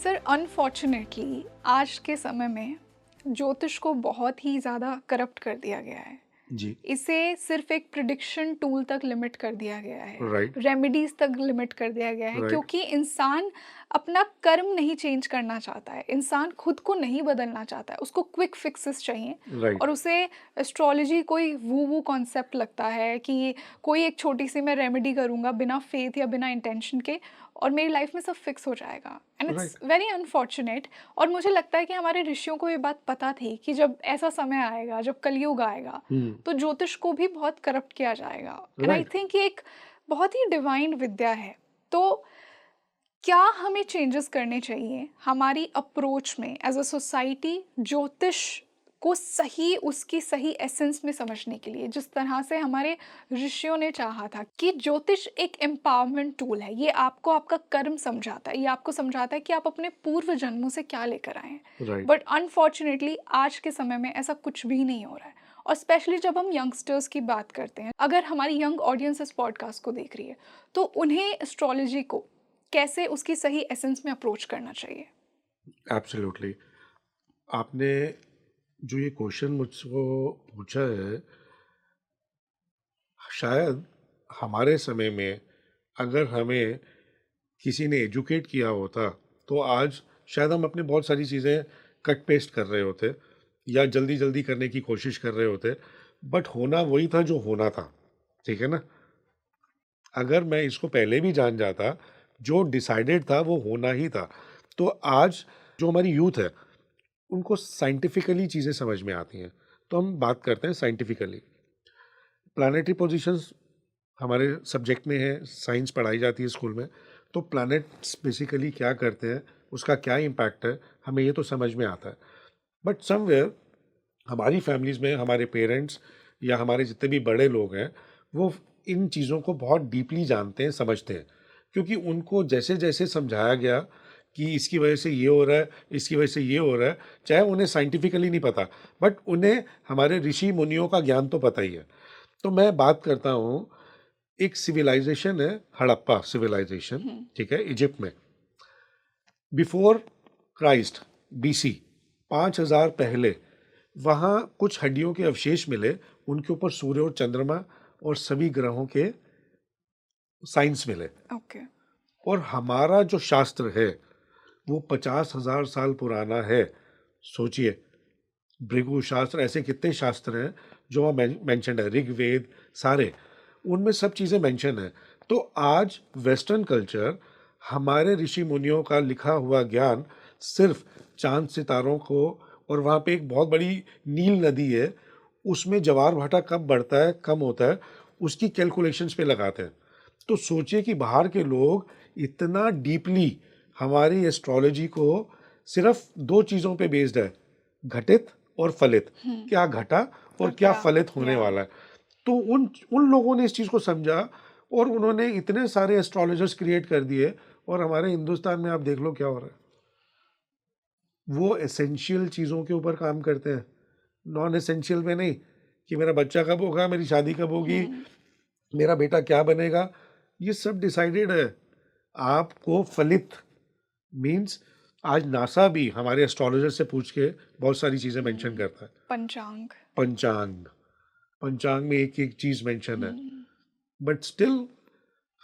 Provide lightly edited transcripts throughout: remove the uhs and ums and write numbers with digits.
Sir unfortunately आज के समय में ज्योतिष को बहुत ही ज़्यादा करप्ट कर दिया गया है। जी, इसे सिर्फ एक प्रिडिक्शन टूल तक लिमिट कर दिया गया है, राइट, रेमेडीज तक लिमिट कर दिया गया है, राइट, क्योंकि इंसान अपना कर्म नहीं चेंज करना चाहता है, इंसान खुद को नहीं बदलना चाहता है, उसको क्विक फिक्सेस चाहिए। राइट, और उसे एस्ट्रोलॉजी कोई वू वू कॉन्सेप्ट लगता है कि कोई एक छोटी सी मैं रेमेडी करूँगा बिना फेथ या बिना इंटेंशन के और मेरी लाइफ में सब फिक्स हो जाएगा, and it's right, very unfortunate. और मुझे लगता है कि हमारे ऋषियों को ये बात पता थी कि जब ऐसा समय आएगा, जब कलयुग आएगा, हुँ, तो ज्योतिष को भी बहुत करप्ट किया जाएगा। एंड आई राइट, थिंक ये एक बहुत ही डिवाइन विद्या है। तो क्या हमें चेंजेस करने चाहिए हमारी अप्रोच में एज अ सोसाइटी ज्योतिष को सही उसकी सही एसेंस में समझने के लिए, जिस तरह से हमारे ऋषियों ने चाहा था कि ज्योतिष एक एम्पावरमेंट टूल है, ये आपको आपका कर्म समझाता है, ये आपको समझाता है कि आप अपने पूर्व जन्मों से क्या लेकर आए हैं। राइट, बट अनफॉर्चुनेटली आज के समय में ऐसा कुछ भी नहीं हो रहा है। और स्पेशली जब हम यंगस्टर्स की बात करते हैं, अगर हमारी यंग ऑडियंस इस पॉडकास्ट को देख रही है, तो उन्हें एस्ट्रोलॉजी को कैसे उसकी सही एसेंस में अप्रोच करना चाहिए? एब्सोल्युटली। आपने जो ये क्वेश्चन मुझको पूछा है, शायद हमारे समय में अगर हमें किसी ने एजुकेट किया होता, तो आज शायद हम अपनी बहुत सारी चीज़ें कट पेस्ट कर रहे होते या जल्दी-जल्दी करने की कोशिश कर रहे होते, बट होना वही था जो होना था, ठीक है ना? अगर मैं इसको पहले भी जान जाता, जो डिसाइडेड था वो होना ही था। तो आज जो हमारी यूथ है, उनको साइंटिफिकली चीज़ें समझ में आती हैं। तो हम बात करते हैं साइंटिफिकली। प्लैनेटरी पोज़ीशंस हमारे सब्जेक्ट में है, साइंस पढ़ाई जाती है स्कूल में। तो प्लैनेट्स बेसिकली क्या करते हैं, उसका क्या इम्पैक्ट है, हमें ये तो समझ में आता है। बट समवेयर हमारी फैमिलीज़ में हमारे पेरेंट्स या हमारे जितने भी बड़े लोग हैं, वो इन चीज़ों को बहुत डीपली जानते हैं, समझते हैं। क्योंकि उनको जैसे-जैसे समझाया गया कि इसकी वजह से ये हो रहा है, इसकी वजह से ये हो रहा है, चाहे उन्हें साइंटिफिकली नहीं पता, बट उन्हें हमारे ऋषि मुनियों का ज्ञान तो पता ही है। तो मैं बात करता हूँ, एक सिविलाइज़ेशन है, हड़प्पा सिविलाइज़ेशन, हम्म। ठीक है, इजिप्ट में। बिफोर क्राइस्ट, बीसी, 5000 पहले वहाँ कुछ हड्डियों के अवशेष मिले, उनके ऊपर सूर्य और चंद्रमा और सभी ग्रहों के साइंस मिले। ओके। और हमारा जो शास्त्र है, वो 50,000 साल पुराना है। सोचिए, भृगु शास्त्र, ऐसे कितने शास्त्र हैं जो वहाँ मेंशन्ड है, ऋग्वेद सारे, उनमें सब चीज़ें मेंशन है। तो आज वेस्टर्न कल्चर हमारे ऋषि मुनियों का लिखा हुआ ज्ञान सिर्फ चाँद सितारों को, और वहाँ पे एक बहुत बड़ी नील नदी है, उसमें ज्वार भाटा कब बढ़ता है, कम होता है, उसकी कैलकुलेशंस पे लगाते हैं। तो सोचिए कि बाहर के लोग इतना डीपली हमारी एस्ट्रोलॉजी को सिर्फ 2 चीज़ों पे बेस्ड है, घटित और फलित। हम्म। क्या घटा और और क्या क्या? फलित होने या वाला है। तो उन उन लोगों ने इस चीज़ को समझा और उन्होंने इतने सारे एस्ट्रोलॉजर्स क्रिएट कर दिए, और हमारे हिंदुस्तान में आप देख लो क्या हो रहा है। वो एसेंशियल चीज़ों के ऊपर काम करते हैं, नॉन एसेंशियल में नहीं, कि मेरा बच्चा कब होगा, मेरी शादी कब होगी, हम्म। मेरा बेटा क्या बनेगा, ये सब डिसाइडेड है। आपको फलित मीन्स, आज नासा भी हमारे एस्ट्रोलॉजर से पूछ के बहुत सारी चीज़ें मेंशन हम्म। करता है। पंचांग। पंचांग, पंचांग में एक-एक चीज़ मेंशन है। हम्म। बट स्टिल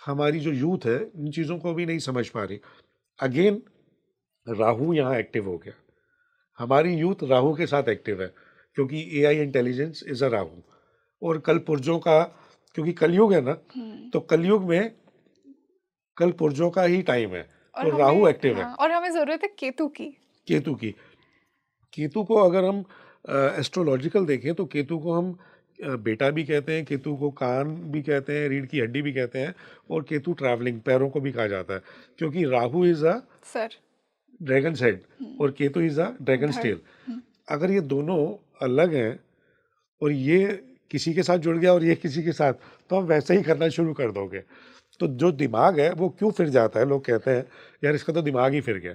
हमारी जो यूथ है इन चीज़ों को भी नहीं समझ पा रही। अगेन राहु यहाँ एक्टिव हो गया। हमारी यूथ राहु के साथ एक्टिव है, क्योंकि AI intelligence is a Rahu. और कल पुर्जों का, क्योंकि कलयुग है ना, हम्म। तो कलयुग में कल पुर्जों का ही टाइम है, और तो राहु हमें, एक्टिव है। हाँ, और हमें जरूरत है केतु की। केतु की, केतु को अगर हम एस्ट्रोलॉजिकल देखें तो केतु को हम बेटा भी कहते हैं, केतु को कान भी कहते हैं, रीढ़ की हड्डी भी कहते हैं, और केतु ट्रैवलिंग पैरों को भी कहा जाता है, क्योंकि राहु इज अ सर। Dragon's head hmm. और केतु इज अ ड्रैगन्स धड़। टेल। अगर ये दोनों अलग हैं और ये किसी के साथ जुड़ गया और ये किसी के साथ, तो हम वैसे ही करना शुरू कर दोगे। तो जो दिमाग है वो क्यों फिर जाता है, लोग कहते हैं यार इसका तो दिमाग ही फिर गया,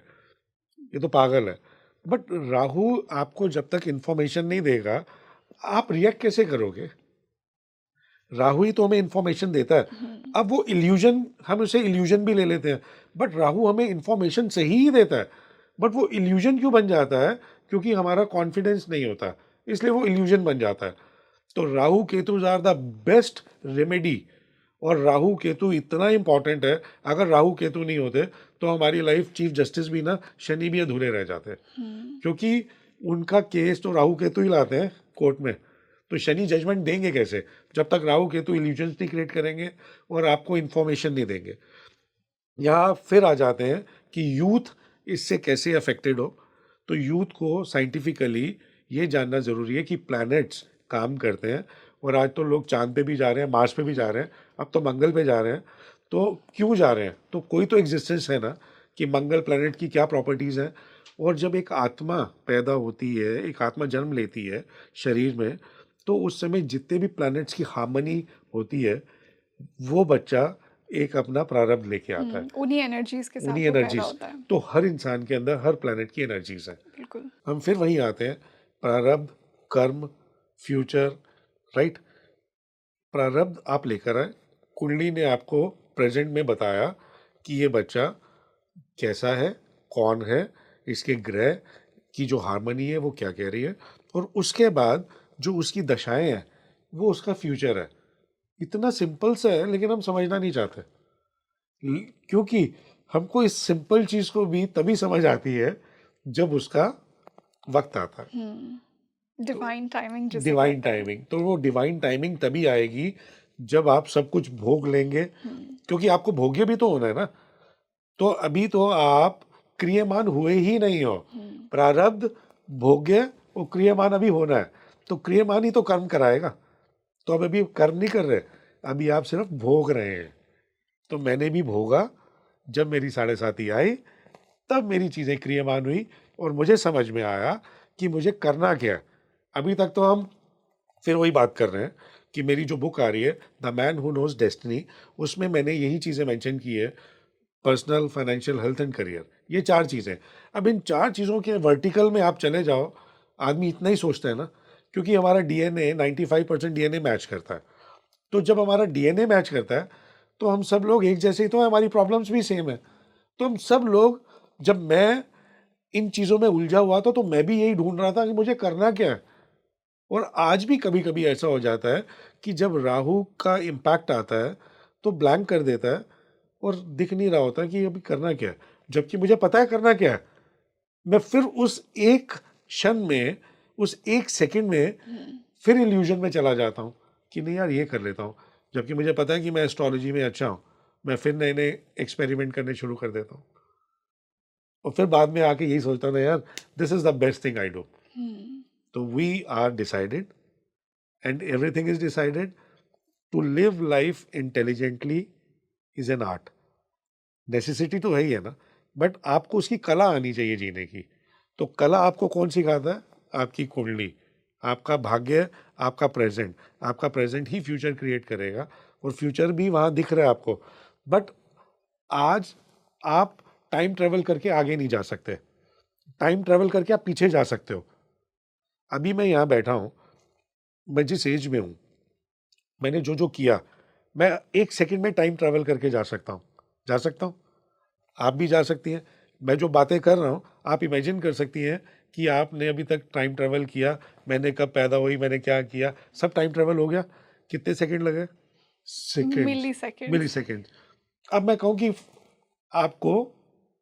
ये तो पागल है। बट राहु आपको जब तक इंफॉर्मेशन नहीं देगा, आप रिएक्ट कैसे करोगे? राहु ही तो हमें इंफॉर्मेशन देता है। हम्म। अब वो इल्यूजन, हम उसे इल्यूजन भी ले लेते हैं, बट राहु हमें इंफॉर्मेशन सही ही देता है। बट वो इल्यूजन क्यों बन जाता है? क्योंकि हमारा कॉन्फिडेंस नहीं होता, इसलिए वो इल्यूजन बन जाता है। तो Rahu Ketus are the best remedy. और राहु केतु इतना इंपॉर्टेंट है, अगर राहु केतु नहीं होते तो हमारी लाइफ चीफ जस्टिस भी ना, शनि भी अधूरे रह जाते, क्योंकि उनका केस तो राहु केतु ही लाते हैं कोर्ट में। तो शनि जजमेंट देंगे कैसे जब तक राहु केतु इल्यूजन्स नहीं क्रिएट करेंगे और आपको इंफॉर्मेशन नहीं देंगे। यहाँ फिर आ जाते हैं कि यूथ इससे कैसे अफेक्टेड हो। तो यूथ को साइंटिफिकली ये जानना ज़रूरी है कि प्लैनेट्स काम करते हैं, और आज तो लोग चांद पे भी जा रहे हैं, मार्स पे भी जा रहे हैं, अब तो मंगल पे जा रहे हैं। तो क्यों जा रहे हैं? तो कोई तो एग्जिस्टेंस है ना, कि मंगल प्लैनेट की क्या प्रॉपर्टीज़ हैं। और जब एक आत्मा पैदा होती है, एक आत्मा जन्म लेती है शरीर में, तो उस समय जितने भी प्लैनेट्स की हार्मनी होती है, वो बच्चा एक अपना प्रारब्ध लेके आता है, उन्हीं एनर्जीज के उन्हीं साथ वो पैदा एनर्जीज। होता है। तो हर इंसान के अंदर हर प्लैनेट की एनर्जीज हैं। बिल्कुल। हम फिर वहीं आते हैं, प्रारब्ध, कर्म, फ्यूचर, राइट। प्रारब्ध आप लेकर आए, कुंडली ने आपको प्रेजेंट में बताया कि ये बच्चा कैसा है, कौन है, इसके ग्रह की जो हार्मनी है वो क्या कह रही है, और उसके बाद जो उसकी दशाएं हैं वो उसका फ्यूचर है। इतना सिंपल सा है, लेकिन हम समझना नहीं चाहते, क्योंकि हमको इस सिंपल चीज को भी तभी समझ आती है जब उसका वक्त आता है। डिवाइन टाइमिंग जिसे डिवाइन कहते हैं। टाइमिंग, तो वो डिवाइन टाइमिंग तभी आएगी जब आप सब कुछ भोग लेंगे, क्योंकि आपको भोग्य भी तो होना है ना। तो अभी तो आप क्रियमान हुए ही नहीं हो। प्रारब्ध, भोग्य और क्रियमान अभी होना है, तो क्रियमान ही तो कर्म कराएगा। तो अब अभी कर्म नहीं कर रहे, अभी आप सिर्फ भोग रहे हैं। तो मैंने भी भोगा, जब मेरी 7.5 आई तब मेरी चीज़ें क्रियमान हुई और मुझे समझ में आया कि मुझे करना क्या है। अभी तक तो हम फिर वही बात कर रहे हैं कि मेरी जो बुक आ रही है the man who knows destiny, उसमें मैंने यही चीज़ें मेंशन की है, personal, financial, health and career, ये 4 चीज़ें। अब इन 4 चीज़ों के वर्टिकल में आप चले जाओ, आदमी इतना ही सोचता है ना, क्योंकि हमारा डीएनए 95% डीएनए मैच करता है। तो जब हमारा डीएनए मैच करता है तो हम सब लोग एक जैसे ही तो हैं, हमारी प्रॉब्लम्स भी सेम है। तो हम सब लोग, जब मैं इन चीज़ों में उलझा हुआ था तो मैं भी यही ढूंढ रहा था कि मुझे करना क्या है। और आज भी कभी कभी ऐसा हो जाता है कि जब राहु का इम्पैक्ट आता है तो ब्लैंक कर देता है और दिख नहीं रहा होता कि अभी करना क्या है, जबकि मुझे पता है करना क्या है। मैं फिर उस एक क्षण में, उस एक सेकंड में फिर इल्यूजन में चला जाता हूँ कि नहीं यार ये कर लेता हूँ, जबकि मुझे पता है कि मैं एस्ट्रोलॉजी में अच्छा हूँ। मैं फिर नए नए एक्सपेरिमेंट करने शुरू कर देता हूँ, और फिर बाद में आके यही सोचता हूँ ना यार, this is the best thing I do. तो we are decided and everything is decided. To live life intelligently is an art. Necessity तो है ही है ना, बट आपको उसकी कला आनी चाहिए जीने की। तो कला आपको कौन सिखाता है? आपकी कुंडली, आपका भाग्य, आपका प्रेजेंट। आपका प्रेजेंट ही फ्यूचर क्रिएट करेगा, और फ्यूचर भी वहाँ दिख रहा है आपको। बट आज आप टाइम ट्रेवल करके आगे नहीं जा सकते, टाइम ट्रेवल करके आप पीछे जा सकते हो। अभी मैं यहाँ बैठा हूँ, मैं जिस एज में हूँ, मैंने जो जो किया, मैं एक सेकंड में टाइम ट्रेवल करके जा सकता हूँ। जा सकता हूँ, आप भी जा सकती हैं। मैं जो बातें कर रहा हूँ, आप इमेजिन कर सकती हैं कि आपने अभी तक टाइम ट्रेवल किया, मैंने कब पैदा हुई, मैंने क्या किया, सब टाइम ट्रेवल हो गया। कितने सेकंड लगे? सेकंड्स, मिली मिली सेकेंड्स। सेकंड। अब मैं कहूँ कि आपको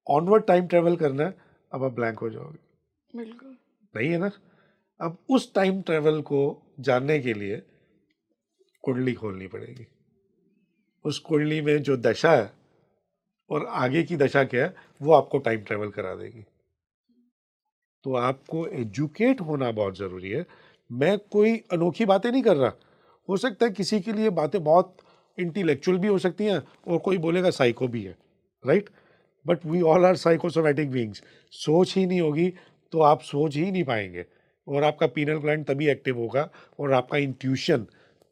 ऑनवर्ड टाइम ट्रेवल करना है, अब आप ब्लैंक हो जाओगे, बिल्कुल। नहीं है ना। अब उस टाइम ट्रेवल को जानने के लिए कुंडली खोलनी पड़ेगी। उस कुंडली में जो दशा है और आगे की दशा क्या है, वो आपको टाइम ट्रेवल करा देगी। तो आपको एजुकेट होना बहुत ज़रूरी है। मैं कोई अनोखी बातें नहीं कर रहा। हो सकता है किसी के लिए बातें बहुत इंटेलेक्चुअल भी हो सकती हैं और कोई बोलेगा साइको भी है, right. But we all are psychosomatic beings. सोच ही नहीं होगी तो आप सोच ही नहीं पाएंगे, और आपका पीनल ग्लैंड तभी एक्टिव होगा और आपका इंट्यूशन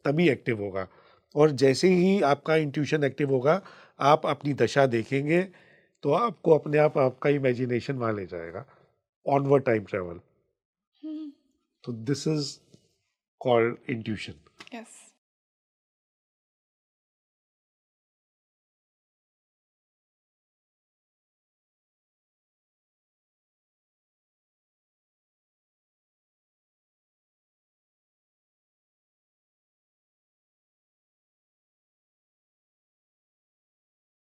तभी एक्टिव होगा। और जैसे ही आपका इंट्यूशन एक्टिव होगा, आप अपनी दशा देखेंगे तो आपको अपने आप आपका इमेजिनेशन वहाँ ले जाएगा, onward time travel. So this is called intuition. Yes.